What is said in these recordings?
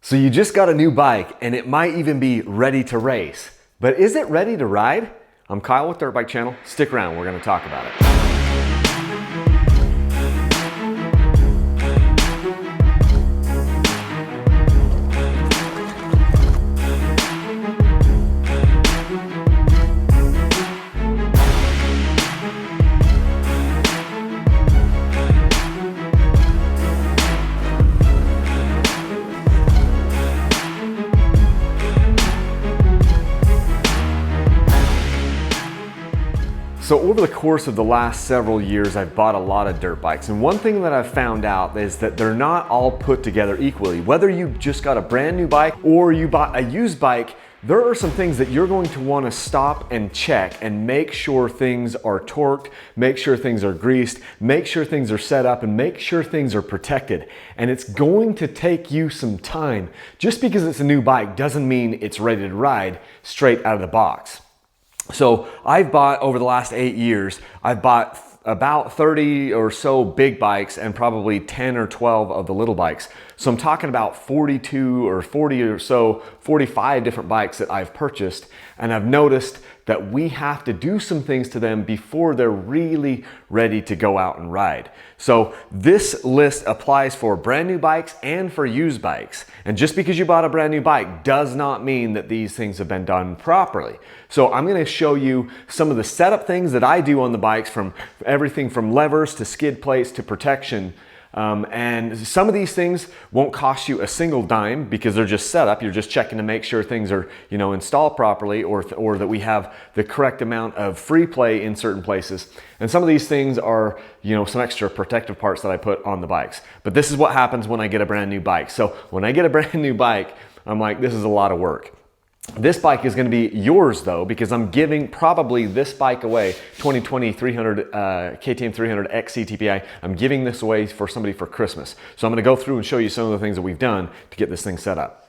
So you just got a new bike and it might even be ready to race, but is it ready to ride? I'm Kyle with Dirt Bike Channel. Stick around, we're gonna talk about it. So over the course of the last several years, I've bought a lot of dirt bikes. And one thing that I've found out is that they're not all put together equally. Whether you just got a brand new bike or you bought a used bike, there are some things that you're going to want to stop and check and make sure things are torqued, make sure things are greased, make sure things are set up, and make sure things are protected. And it's going to take you some time. Just because it's a new bike doesn't mean it's ready to ride straight out of the box. So I've bought, over the last 8 years, I've bought about 30 or so big bikes and probably 10 or 12 of the little bikes. So I'm talking about 42 or 40 or so, 45 different bikes that I've purchased. And I've noticed that we have to do some things to them before they're really ready to go out and ride. So this list applies for brand new bikes and for used bikes. And just because you bought a brand new bike does not mean that these things have been done properly. So I'm gonna show you some of the setup things that I do on the bikes, from everything from levers to skid plates to protection. And some of these things won't cost you a single dime because they're just set up. You're just checking to make sure things are, installed properly, or that we have the correct amount of free play in certain places. And some of these things are, some extra protective parts that I put on the bikes. But this is what happens when I get a brand new bike. So when I get a brand new bike, I'm like, this is a lot of work. This bike is going to be yours though, because I'm giving probably this bike away, 2020 300 KTM 300 XC TPI. I'm giving this away for somebody for Christmas. So I'm going to go through and show you some of the things that we've done to get this thing set up.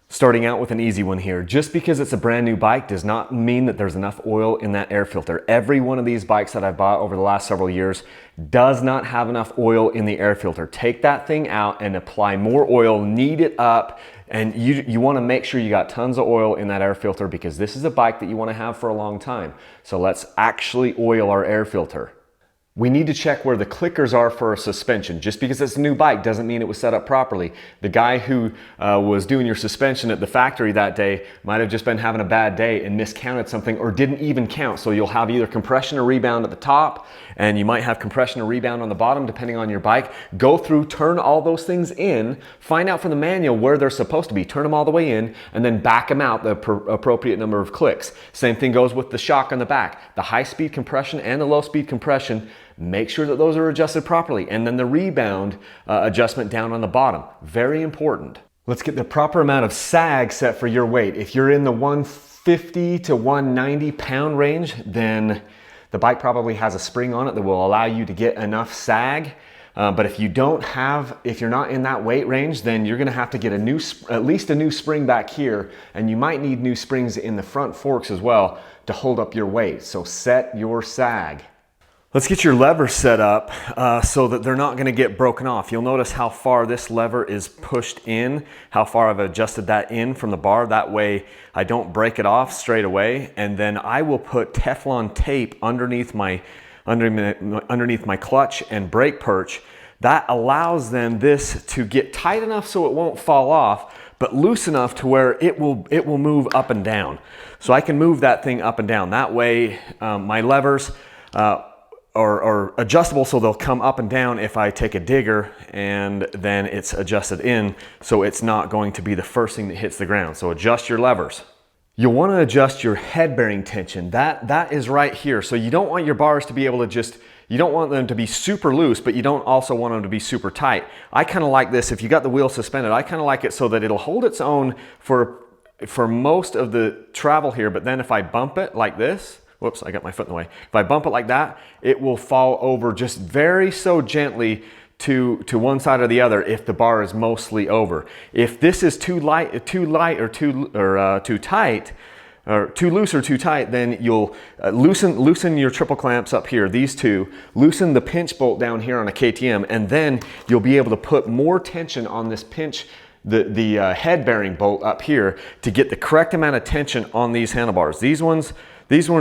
Starting out with an easy one here. Just because it's a brand new bike does not mean that there's enough oil in that air filter. Every one of these bikes that I've bought over the last several years does not have enough oil in the air filter. Take that thing out and apply more oil, knead it up, and you want to make sure you got tons of oil in that air filter, because this is a bike that you want to have for a long time. So let's actually oil our air filter. We need to check where the clickers are for a suspension. Just because it's a new bike doesn't mean it was set up properly. The guy who was doing your suspension at the factory that day might have just been having a bad day and miscounted something, or didn't even count. So you'll have either compression or rebound at the top, and you might have compression or rebound on the bottom depending on your bike. Go through, turn all those things in, find out from the manual where they're supposed to be, turn them all the way in, and then back them out the appropriate number of clicks. Same thing goes with the shock on the back. The high speed compression and the low speed compression, make sure that those are adjusted properly. And then the rebound adjustment down on the bottom, very important. Let's get the proper amount of sag set for your weight. If you're in the 150 to 190 pound range, then the bike probably has a spring on it that will allow you to get enough sag. But if you're not in that weight range, then you're gonna have to get at least a new spring back here, and you might need new springs in the front forks as well to hold up your weight. So set your sag. Let's get your levers set up so that they're not gonna get broken off. You'll notice how far this lever is pushed in, how far I've adjusted that in from the bar. That way I don't break it off straight away. And then I will put Teflon tape underneath my clutch and brake perch. That allows then this to get tight enough so it won't fall off, but loose enough to where it will move up and down. So I can move that thing up and down. That way my levers are adjustable, so they'll come up and down if I take a digger, and then it's adjusted in so it's not going to be the first thing that hits the ground. So adjust your levers. You'll want to adjust your head bearing tension. That is right here. So you don't want your bars to be able to you don't want them to be super loose, but you don't also want them to be super tight. I kind of like this. If you got the wheel suspended, I kind of like it so that it'll hold its own for most of the travel here. But then if I bump it like this, whoops, I got my foot in the way. If I bump it like that, it will fall over just very so gently to one side or the other if the bar is mostly over. If this is too light or too tight, or too loose or too tight, then you'll loosen your triple clamps up here, these two, loosen the pinch bolt down here on a KTM, and then you'll be able to put more tension on this pinch the head bearing bolt up here to get the correct amount of tension on these handlebars. These ones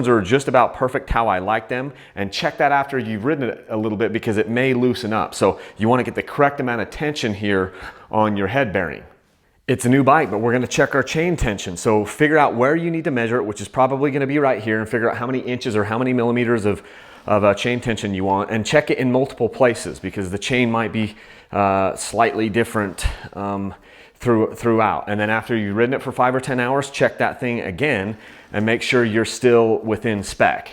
are just about perfect how I like them, and check that after you've ridden it a little bit because it may loosen up. So you want to get the correct amount of tension here on your head bearing. It's a new bike, but we're going to check our chain tension. So figure out where you need to measure it, which is probably going to be right here, and figure out how many inches or how many millimeters of chain tension you want, and check it in multiple places because the chain might be slightly different throughout. And then after you've ridden it for 5 or 10 hours, check that thing again and make sure you're still within spec.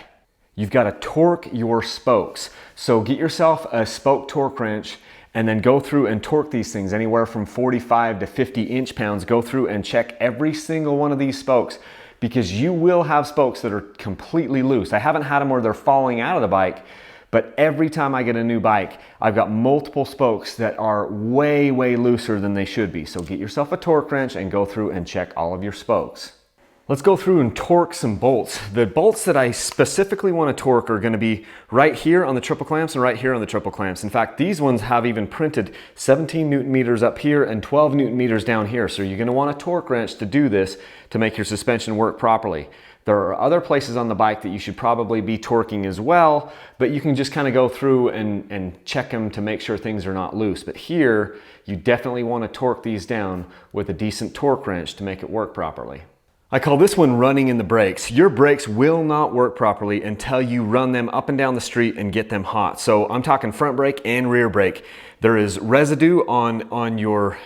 You've got to torque your spokes. So get yourself a spoke torque wrench and then go through and torque these things anywhere from 45 to 50 inch-pounds. Go through and check every single one of these spokes because you will have spokes that are completely loose. I haven't had them where they're falling out of the bike, but every time I get a new bike, I've got multiple spokes that are way, way looser than they should be. So get yourself a torque wrench and go through and check all of your spokes. Let's go through and torque some bolts. The bolts that I specifically want to torque are going to be right here on the triple clamps and right here on the triple clamps. In fact, these ones have even printed 17 Newton meters up here and 12 Newton meters down here. So you're going to want a torque wrench to do this to make your suspension work properly. There are other places on the bike that you should probably be torquing as well, but you can just kind of go through and check them to make sure things are not loose. But here, you definitely want to torque these down with a decent torque wrench to make it work properly. I call this one running in the brakes. Your brakes will not work properly until you run them up and down the street and get them hot. So I'm talking front brake and rear brake. There is residue on your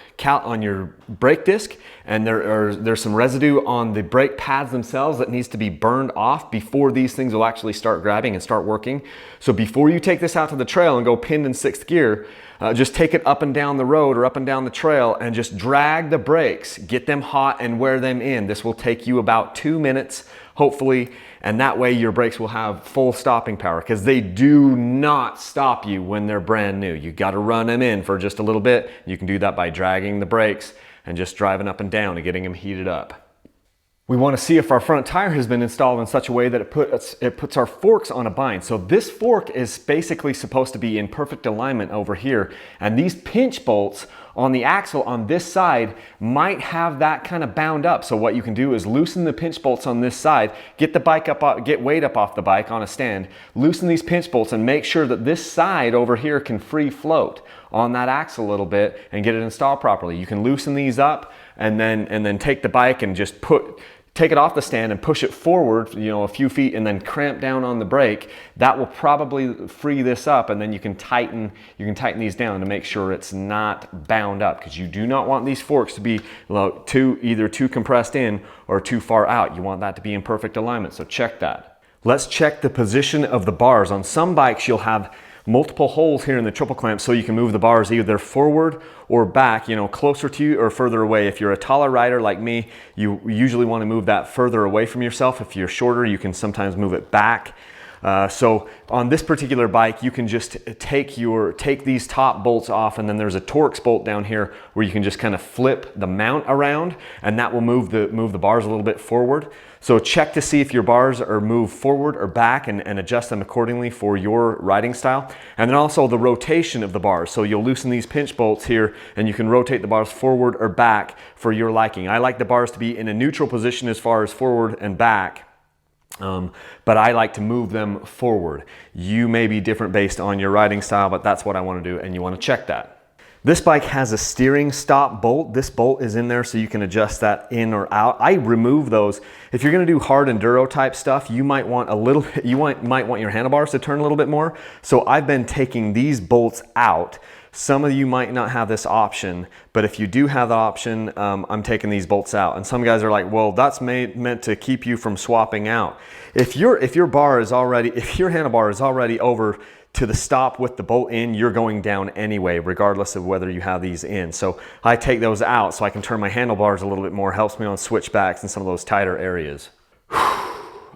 brake disc, and there's some residue on the brake pads themselves that needs to be burned off before these things will actually start grabbing and start working. So before you take this out to the trail and go pinned in 6th gear, just take it up and down the road or up and down the trail and just drag the brakes, get them hot and wear them in. This will take you about 2 minutes, hopefully, and that way your brakes will have full stopping power because they do not stop you when they're brand new. You got to run them in for just a little bit. You can do that by dragging the brakes and just driving up and down and getting them heated up. We want to see if our front tire has been installed in such a way that it puts our forks on a bind. So this fork is basically supposed to be in perfect alignment over here. And these pinch bolts on the axle on this side might have that kind of bound up. So what you can do is loosen the pinch bolts on this side, get the bike up, get weight up off the bike on a stand, loosen these pinch bolts and make sure that this side over here can free float on that axle a little bit and get it installed properly. You can loosen these up and then take the bike and just take it off the stand and push it forward, a few feet, and then cramp down on the brake. That will probably free this up, and then you can tighten these down to make sure it's not bound up, because you do not want these forks to be either too compressed in or too far out. You want that to be in perfect alignment, so check that. Let's check the position of the bars. On some bikes, you'll have multiple holes here in the triple clamp so you can move the bars either forward or back, closer to you or further away. If you're a taller rider like me, you usually want to move that further away from yourself. If you're shorter, you can sometimes move it back. So on this particular bike, you can just take these top bolts off, and then there's a Torx bolt down here where you can just kind of flip the mount around, and that will move the bars a little bit forward. So check to see if your bars are moved forward or back and adjust them accordingly for your riding style. And then also the rotation of the bars. So you'll loosen these pinch bolts here and you can rotate the bars forward or back for your liking. I like the bars to be in a neutral position as far as forward and back. But I like to move them forward. You may be different based on your riding style, but that's what I want to do, and you want to check that. This bike has a steering stop bolt. This bolt is in there so you can adjust that in or out. I remove those. If you're going to do hard enduro type stuff, you might want might want your handlebars to turn a little bit more. So I've been taking these bolts out. Some of you might not have this option, but if you do have the option, I'm taking these bolts out. And some guys are like, well, that's meant to keep you from swapping out. If your handlebar is already over to the stop with the bolt in, you're going down anyway, regardless of whether you have these in. So I take those out so I can turn my handlebars a little bit more, helps me on switchbacks and some of those tighter areas.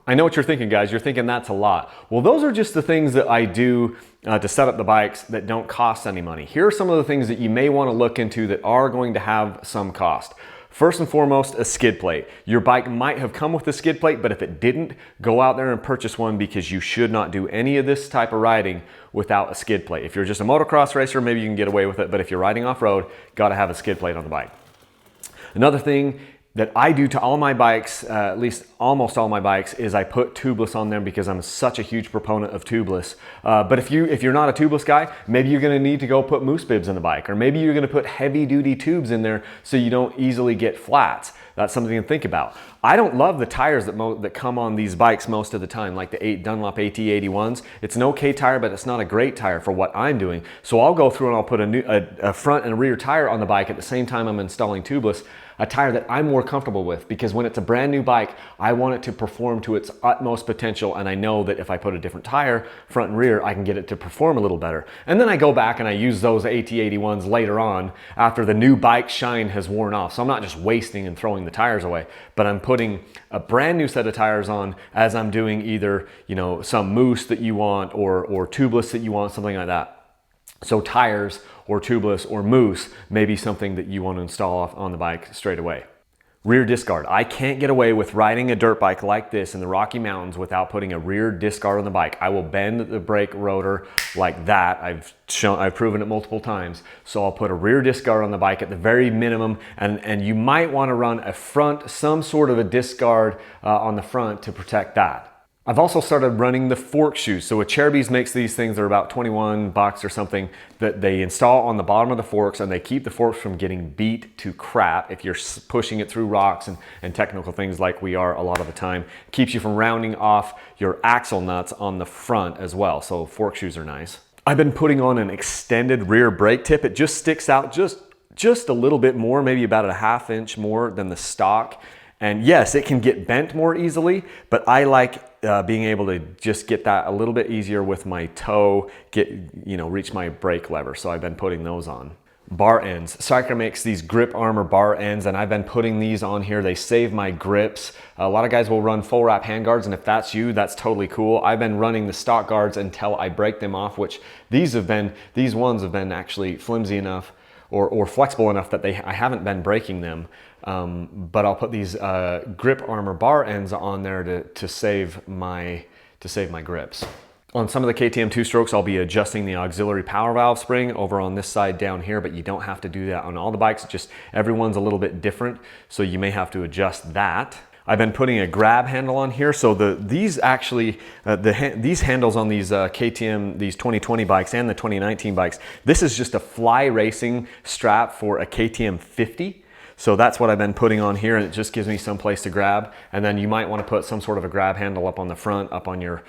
I know what you're thinking, guys. You're thinking that's a lot. Well, those are just the things that I do to set up the bikes that don't cost any money. Here are some of the things that you may want to look into that are going to have some cost. First and foremost, a skid plate. Your bike might have come with a skid plate, but if it didn't, go out there and purchase one, because you should not do any of this type of riding without a skid plate. If you're just a motocross racer, maybe you can get away with it, but if you're riding off-road, gotta have a skid plate on the bike. Another thing that I do to all my bikes, at least almost all my bikes, is I put tubeless on them because I'm such a huge proponent of tubeless. But if you're not a tubeless guy, maybe you're gonna need to go put moose bibs in the bike, or maybe you're gonna put heavy duty tubes in there so you don't easily get flats. That's something to think about. I don't love the tires that come on these bikes most of the time, like the Dunlop AT81s. It's an okay tire, but it's not a great tire for what I'm doing. So I'll go through and I'll put a front and a rear tire on the bike at the same time I'm installing tubeless, a tire that I'm more comfortable with, because when it's a brand new bike, I want it to perform to its utmost potential, and I know that if I put a different tire, front and rear, I can get it to perform a little better. And then I go back and I use those AT81s later on after the new bike shine has worn off. So I'm not just wasting and throwing the tires away, but I'm putting a brand new set of tires on as I'm doing either, some moose that you want or tubeless that you want, something like that. So tires or tubeless or moose may be something that you want to install off on the bike straight away. Rear disc guard. I can't get away with riding a dirt bike like this in the Rocky Mountains without putting a rear disc guard on the bike. I will bend the brake rotor like that. I've proven it multiple times. So I'll put a rear disc guard on the bike at the very minimum, and you might want to run some sort of a disc guard on the front to protect that. I've also started running the fork shoes. So Acerbis makes these things, they're about 21 bucks or something, that they install on the bottom of the forks, and they keep the forks from getting beat to crap if you're pushing it through rocks and technical things like we are a lot of the time. Keeps you from rounding off your axle nuts on the front as well. So fork shoes are nice. I've been putting on an extended rear brake tip. It just sticks out just a little bit more, maybe about a half inch more than the stock. And yes, it can get bent more easily, but I like being able to just get that a little bit easier with my toe, reach my brake lever. So I've been putting those on. Bar ends. Cycler makes these grip armor bar ends, and I've been putting these on here. They save my grips. A lot of guys will run full wrap hand guards, and if that's you, that's totally cool. I've been running the stock guards until I break them off, which these ones have been actually flimsy enough or flexible enough that I haven't been breaking them. But I'll put these grip armor bar ends on there to save my grips. On some of the KTM 2-strokes, I'll be adjusting the auxiliary power valve spring over on this side down here, but you don't have to do that on all the bikes. Just everyone's a little bit different, so you may have to adjust that. I've been putting a grab handle on here. So these handles on these KTM, these 2020 bikes and the 2019 bikes, this is just a fly racing strap for a KTM 50. So that's what I've been putting on here, and it just gives me some place to grab. And then you might want to put some sort of a grab handle up on the front, up on your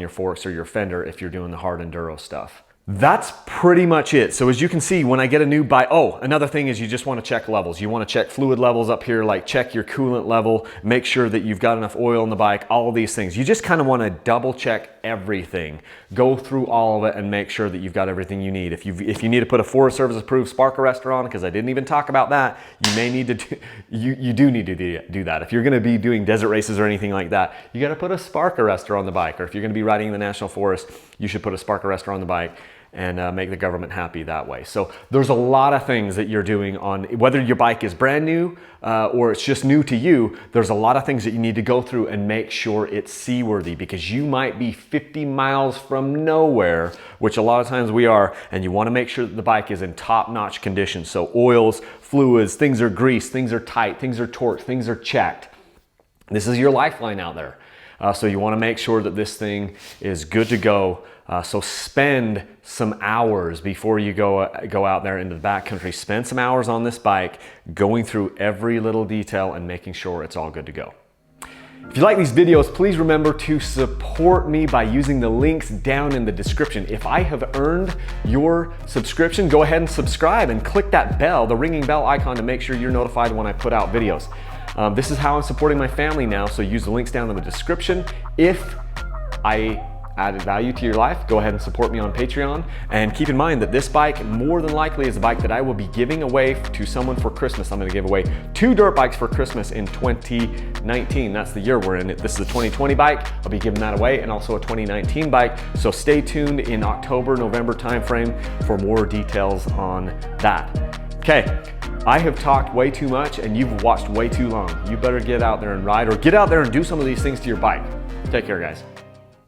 forks or your fender if you're doing the hard enduro stuff. That's pretty much it. So as you can see, when I get a new bike, another thing is you just want to check levels. You want to check fluid levels up here, like check your coolant level, make sure that you've got enough oil in the bike, all of these things. You just kind of want to double check everything. Go through all of it and make sure that you've got everything you need. If you need to put a Forest Service approved spark arrestor on, because I didn't even talk about that, you may need to you do need to do that. If you're going to be doing desert races or anything like that, you got to put a spark arrestor on the bike. Or if you're going to be riding in the National Forest, you should put a spark arrestor on the bike and make the government happy that way. So there's a lot of things that you're doing on, whether your bike is brand new or it's just new to you, there's a lot of things that you need to go through and make sure it's seaworthy, because you might be 50 miles from nowhere, which a lot of times we are, and you want to make sure that the bike is in top-notch condition. So oils, fluids, things are greased, things are tight, things are torqued, things are checked. This is your lifeline out there. So you want to make sure that this thing is good to go. So spend some hours before you go out there into the backcountry. Spend some hours on this bike, going through every little detail and making sure it's all good to go. If you like these videos, please remember to support me by using the links down in the description. If I have earned your subscription, go ahead and subscribe and click that bell, the ringing bell icon, to make sure you're notified when I put out videos. This is how I'm supporting my family now, so use the links down in the description. If I added value to your life, go ahead and support me on Patreon. And keep in mind that this bike more than likely is a bike that I will be giving away to someone for Christmas. I'm going to give away 2 dirt bikes for Christmas in 2019. That's the year we're in. This is a 2020 bike. I'll be giving that away, and also a 2019 bike. So stay tuned in October, November timeframe for more details on that. Okay, I have talked way too much and you've watched way too long. You better get out there and ride, or get out there and do some of these things to your bike. Take care, guys.